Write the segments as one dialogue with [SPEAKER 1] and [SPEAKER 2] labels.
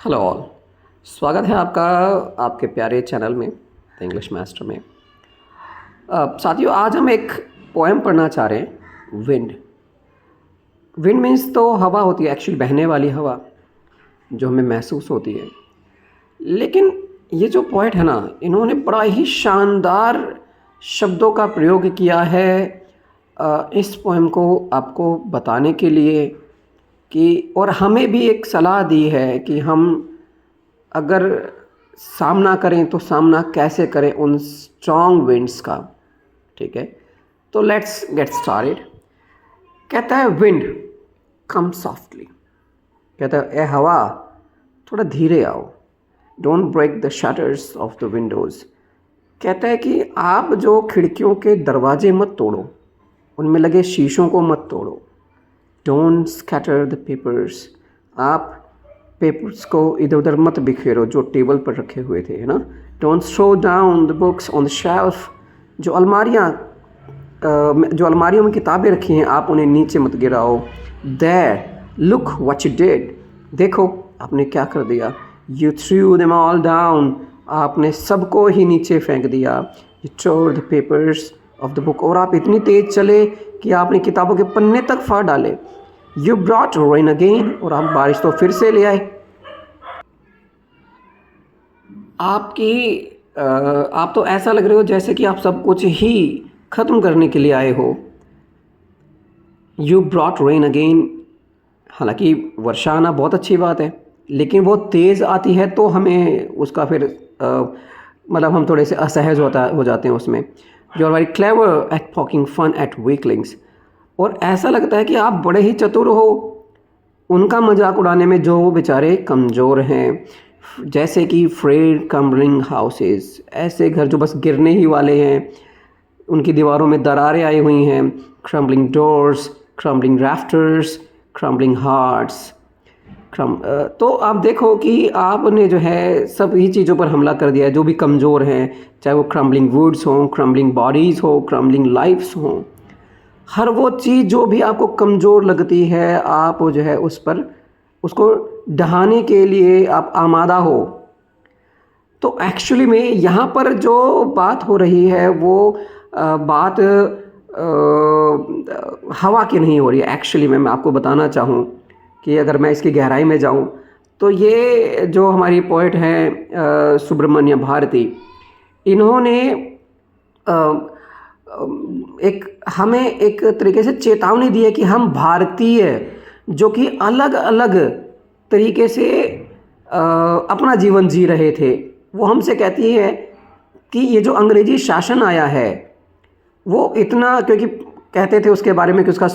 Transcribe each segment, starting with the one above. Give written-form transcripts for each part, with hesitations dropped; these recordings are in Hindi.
[SPEAKER 1] Hello all. स्वागत है आपका आपके प्यारे चैनल में द इंग्लिश मास्टर में। साथियों, आज हम एक पोएम पढ़ना चाह रहे हैं। विंड। विंड मीन्स तो हवा होती है, एक्चुअली बहने वाली हवा जो हमें महसूस होती है। लेकिन ये जो पोएट है ना, इन्होंने बड़ा ही शानदार शब्दों का प्रयोग किया है इस पोएम को आपको बताने के लिए कि, और हमें भी एक सलाह दी है कि हम अगर सामना करें तो सामना कैसे करें उन स्ट्रॉन्ग विंड्स का। ठीक है, तो लेट्स गेट स्टार्टेड। कहता है विंड कम सॉफ्टली। कहता है ए हवा थोड़ा धीरे आओ, don't break the shutters of the windows. कहता है कि आप जो खिड़कियों के दरवाजे मत तोड़ो, उनमें लगे शीशों को मत तोड़ो। डोंट स्कैटर द पेपर्स, आप पेपर्स को इधर उधर मत बिखेरो जो टेबल पर रखे हुए थे, है ना। Don't throw down the books on the shelf, जो अलमारियों में किताबें रखी हैं आप उन्हें नीचे मत गिराओ। There look what you did, देखो आपने क्या कर दिया। You threw them all down, आपने सबको ही नीचे फेंक दिया। You tore the papers of the book, और आप इतनी तेज चले कि आपने किताबों के पन्ने तक फाड़ डाले। यू ब्रॉट रेन अगेन, और आप बारिश तो फिर से ले आए। आप तो ऐसा लग रहे हो जैसे कि आप सब कुछ ही ख़त्म करने के लिए आए हो। यू ब्रॉट रेन अगेन, हालांकि वर्षा आना बहुत अच्छी बात है, लेकिन वो तेज़ आती है तो हमें उसका फिर मतलब हम थोड़े से असहज हो जाते हैं उसमें। You are very clever at poking fun at weaklings, और ऐसा लगता है कि आप बड़े ही चतुर हो उनका मजाक उड़ाने में जो बेचारे कमज़ोर हैं। जैसे कि फ्रेड क्रम्बलिंग हाउसेस, ऐसे घर जो बस गिरने ही वाले हैं, उनकी दीवारों में दरारें आई हुई हैं। Crumbling doors, crumbling rafters, crumbling hearts. तो आप देखो कि आपने जो है सभी चीज़ों पर हमला कर दिया है जो भी कमज़ोर हैं, चाहे वो क्रम्बलिंग वुड्स हों, क्रम्बलिंग बॉडीज़ हो, क्रम्बलिंग लाइफ्स हों। हर वो चीज़ जो भी आपको कमज़ोर लगती है, आप जो है उस पर उसको ढहाने के लिए आप आमादा हो। तो एक्चुअली में यहाँ पर जो बात हो रही है वो बात हवा की नहीं हो रही है। एक्चुअली में मैं आपको बताना चाहूँ कि अगर मैं इसकी गहराई में जाऊँ तो ये जो हमारी पोएट हैं सुब्रमण्य भारती, इन्होंने हमें एक तरीके से चेतावनी दी है कि हम भारतीय जो कि अलग अलग तरीके से अपना जीवन जी रहे थे, वो हमसे कहती है कि ये जो अंग्रेजी शासन आया है वो इतना, क्योंकि कहते थे उसके बारे में कि उसका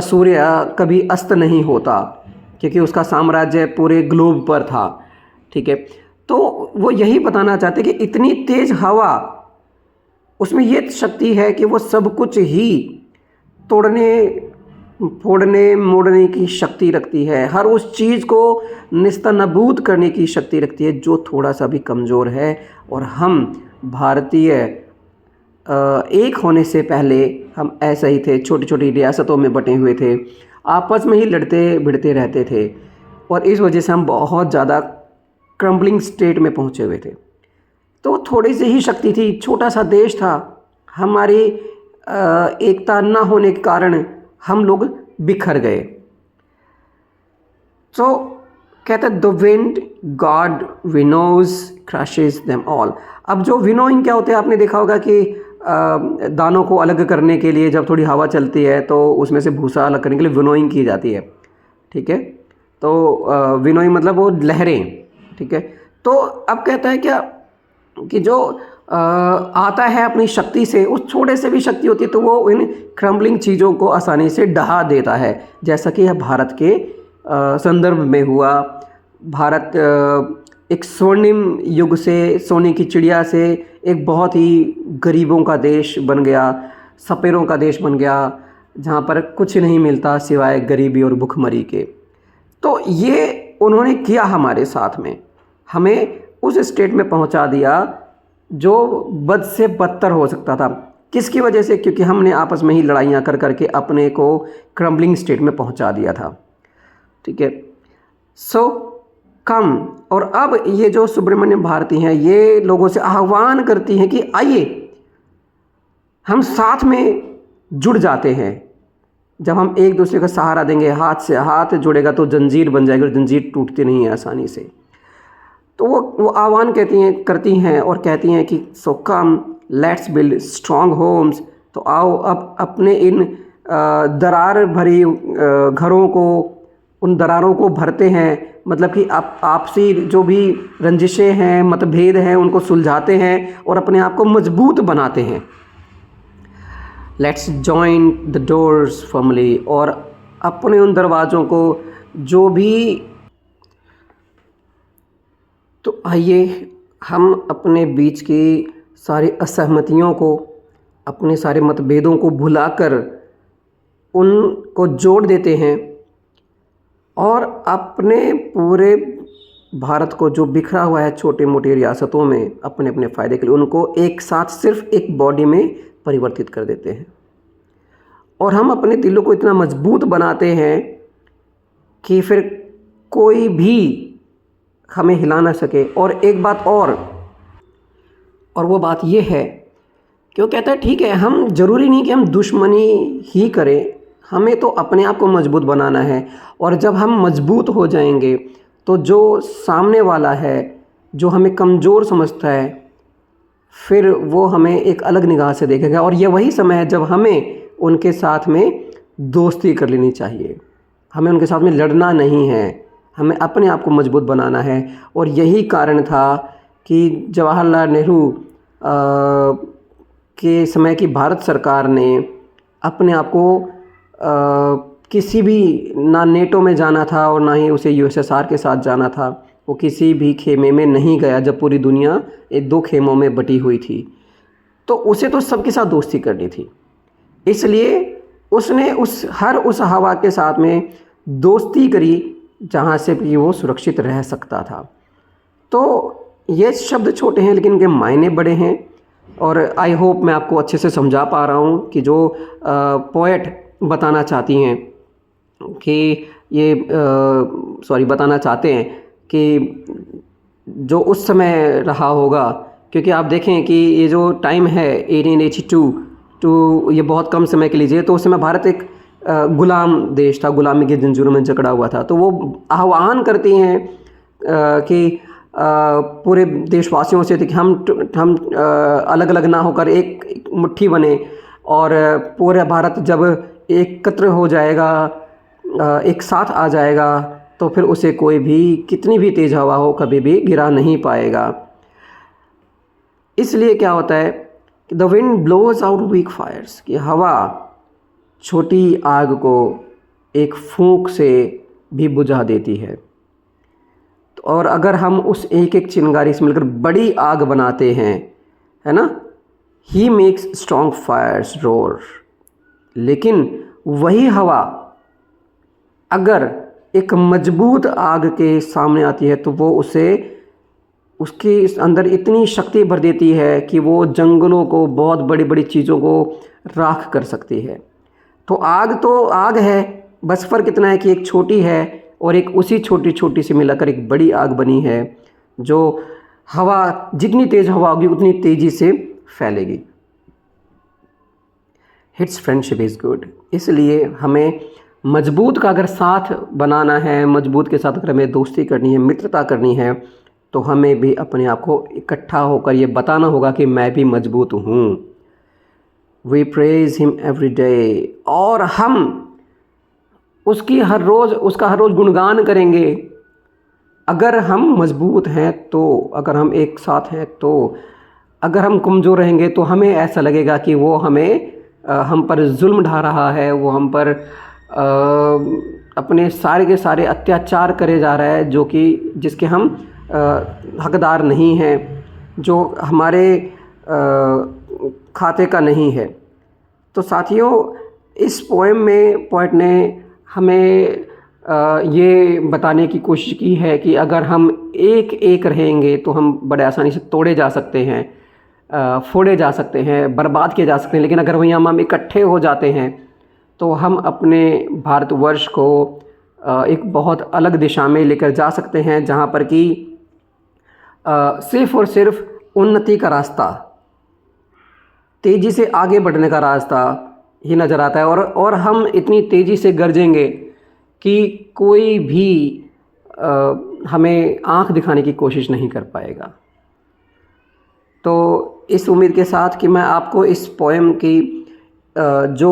[SPEAKER 1] सूर्य कभी अस्त नहीं होता, क्योंकि उसका साम्राज्य पूरे ग्लोब पर था। ठीक है, तो वो यही बताना चाहते कि इतनी तेज़ हवा, उसमें ये शक्ति है कि वो सब कुछ ही तोड़ने फोड़ने मोड़ने की शक्ति रखती है। हर उस चीज़ को निस्तनाबूद करने की शक्ति रखती है जो थोड़ा सा भी कमज़ोर है। और हम भारतीय एक होने से पहले हम ऐसे ही थे, छोटी छोटी रियासतों में बटे हुए थे, आपस में ही लड़ते भिड़ते रहते थे, और इस वजह से हम बहुत ज़्यादा क्रम्बलिंग स्टेट में पहुँचे हुए थे। तो थोड़ी सी ही शक्ति थी, छोटा सा देश था, हमारी एकता न होने के कारण हम लोग बिखर गए। तो कहते the wind god winnows crushes them all. अब जो विनोइंग क्या होते हैं, आपने देखा होगा कि दानों को अलग करने के लिए जब थोड़ी हवा चलती है तो उसमें से भूसा अलग करने के लिए विनोइंग की जाती है। ठीक है, तो विनोइंग मतलब वो लहरें। ठीक है, तो अब कहता है क्या कि जो आता है अपनी शक्ति से, उस छोटे से भी शक्ति होती है तो वो इन क्रम्बलिंग चीज़ों को आसानी से ढहा देता है। जैसा कि यह भारत के संदर्भ में हुआ। भारत एक स्वर्णिम युग से, सोने की चिड़िया से एक बहुत ही गरीबों का देश बन गया, सपेरों का देश बन गया, जहाँ पर कुछ नहीं मिलता सिवाय गरीबी और भुखमरी के। तो ये उन्होंने किया हमारे साथ में, हमें उस स्टेट में पहुंचा दिया जो बद से बदतर हो सकता था। किसकी वजह से? क्योंकि हमने आपस में ही लड़ाइयाँ कर करके अपने को क्रम्बलिंग स्टेट में पहुंचा दिया था। ठीक है, सो कम। और अब ये जो सुब्रमण्य भारती हैं ये लोगों से आह्वान करती हैं कि आइए हम साथ में जुड़ जाते हैं। जब हम एक दूसरे का सहारा देंगे, हाथ से हाथ जुड़ेगा तो जंजीर बन जाएगी, और जंजीर टूटती नहीं है आसानी से। तो वो आह्वान करती हैं और कहती हैं कि so come let's build strong homes. तो आओ अब अपने इन दरार भरी घरों को, उन दरारों को भरते हैं। मतलब कि आपसी जो भी रंजिशें हैं, मतभेद हैं, उनको सुलझाते हैं और अपने आप को मजबूत बनाते हैं। Let's join the doors firmly. और अपने उन दरवाज़ों को जो भी, तो आइए हम अपने बीच की सारी असहमतियों को, अपने सारे मतभेदों को भुलाकर उनको जोड़ देते हैं और अपने पूरे भारत को जो बिखरा हुआ है छोटे मोटे रियासतों में अपने अपने फ़ायदे के लिए, उनको एक साथ सिर्फ एक बॉडी में परिवर्तित कर देते हैं। और हम अपने दिलों को इतना मजबूत बनाते हैं कि फिर कोई भी हमें हिला ना सके। और एक बात और वो बात ये है कि वो कहता है ठीक है, हम ज़रूरी नहीं कि हम दुश्मनी ही करें, हमें तो अपने आप को मजबूत बनाना है। और जब हम मजबूत हो जाएंगे तो जो सामने वाला है, जो हमें कमज़ोर समझता है, फिर वो हमें एक अलग निगाह से देखेगा। और ये वही समय है जब हमें उनके साथ में दोस्ती कर लेनी चाहिए। हमें उनके साथ में लड़ना नहीं है, हमें अपने आप को मजबूत बनाना है। और यही कारण था कि जवाहरलाल नेहरू के समय की भारत सरकार ने अपने आप को किसी भी, ना नेटो में जाना था और ना ही उसे यूएसएसआर के साथ जाना था, वो किसी भी खेमे में नहीं गया जब पूरी दुनिया एक दो खेमों में बटी हुई थी। तो उसे तो सबके साथ दोस्ती करनी थी, इसलिए उसने उस हवा के साथ में दोस्ती करी जहाँ से भी वो सुरक्षित रह सकता था। तो ये शब्द छोटे हैं लेकिन इनके मायने बड़े हैं। और आई होप मैं आपको अच्छे से समझा पा रहा हूँ कि जो पोएट बताना चाहती हैं कि ये बताना चाहते हैं कि जो उस समय रहा होगा। क्योंकि आप देखें कि ये जो टाइम है 1882 टू, ये बहुत कम समय के लिए, तो उस समय भारत एक गुलाम देश था, गुलामी के जंजीरों में जकड़ा हुआ था। तो वो आह्वान करती हैं कि पूरे देशवासियों से कि हम अलग अलग ना होकर एक मुट्ठी बने, और पूरा भारत जब एकत्र हो जाएगा, एक साथ आ जाएगा, तो फिर उसे कोई भी कितनी भी तेज़ हवा हो कभी भी गिरा नहीं पाएगा। इसलिए क्या होता है कि the wind blows out weak fires, कि हवा छोटी आग को एक फूंक से भी बुझा देती है। और अगर हम उस एक एक चिंगारी से मिलकर बड़ी आग बनाते हैं, है ना, he makes strong fires roar. लेकिन वही हवा अगर एक मजबूत आग के सामने आती है तो वो उसके अंदर इतनी शक्ति भर देती है कि वो जंगलों को, बहुत बड़ी बड़ी चीज़ों को राख कर सकती है। तो आग है, बस फ़र्क इतना है कि एक छोटी है और एक उसी छोटी छोटी से मिलाकर एक बड़ी आग बनी है, जो हवा, जितनी तेज़ हवा होगी उतनी तेज़ी से फैलेगी। Hits friendship is good. इसलिए हमें मजबूत का अगर साथ बनाना है, मजबूत के साथ अगर हमें दोस्ती करनी है, मित्रता करनी है, तो हमें भी अपने आप को इकट्ठा होकर ये बताना होगा कि मैं भी मजबूत हूँ। We praise him every day, और हम उसका हर रोज़ गुणगान करेंगे। अगर हम मजबूत हैं तो, अगर हम एक साथ हैं तो, अगर हम कमज़ोर रहेंगे तो हमें ऐसा लगेगा कि वो हम पर जुल्म ढा रहा है, वो हम पर अपने सारे के सारे अत्याचार करे जा रहा है, जिसके हम हकदार नहीं हैं, जो हमारे खाते का नहीं है। तो साथियों, इस पोएम में पोएट ने हमें ये बताने की कोशिश की है कि अगर हम एक एक रहेंगे तो हम बड़े आसानी से तोड़े जा सकते हैं, फोड़े जा सकते हैं, बर्बाद किए जा सकते हैं। लेकिन अगर वहीं हम इकट्ठे हो जाते हैं तो हम अपने भारतवर्ष को एक बहुत अलग दिशा में लेकर जा सकते हैं, जहाँ पर कि सिर्फ़ और सिर्फ उन्नति का रास्ता, तेज़ी से आगे बढ़ने का रास्ता ही नज़र आता है। और हम इतनी तेज़ी से गरजेंगे कि कोई भी हमें आँख दिखाने की कोशिश नहीं कर पाएगा। तो इस उम्मीद के साथ कि मैं आपको इस पोएम की जो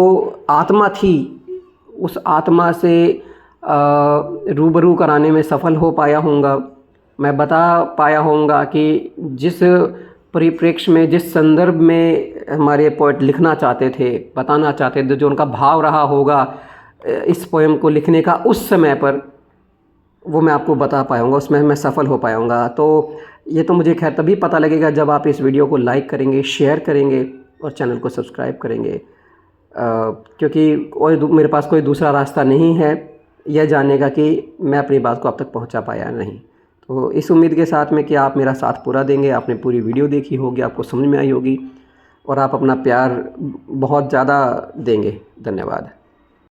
[SPEAKER 1] आत्मा थी, उस आत्मा से रूबरू कराने में सफल हो पाया होऊंगा। मैं बता पाया होऊंगा कि जिस परिप्रेक्ष्य में, जिस संदर्भ में हमारे पोएट लिखना चाहते थे, बताना चाहते थे, जो उनका भाव रहा होगा इस पोएम को लिखने का उस समय पर, वो मैं आपको बता पाऊँगा, उसमें मैं सफल हो पाऊँगा। तो ये तो मुझे खैर तभी पता लगेगा जब आप इस वीडियो को लाइक करेंगे, शेयर करेंगे और चैनल को सब्सक्राइब करेंगे, क्योंकि मेरे पास कोई दूसरा रास्ता नहीं है यह जानने का कि मैं अपनी बात को आप तक पहुंचा पाया नहीं। तो इस उम्मीद के साथ में कि आप मेरा साथ पूरा देंगे, आपने पूरी वीडियो देखी होगी, आपको समझ में आई होगी और आप अपना प्यार बहुत ज़्यादा देंगे। धन्यवाद।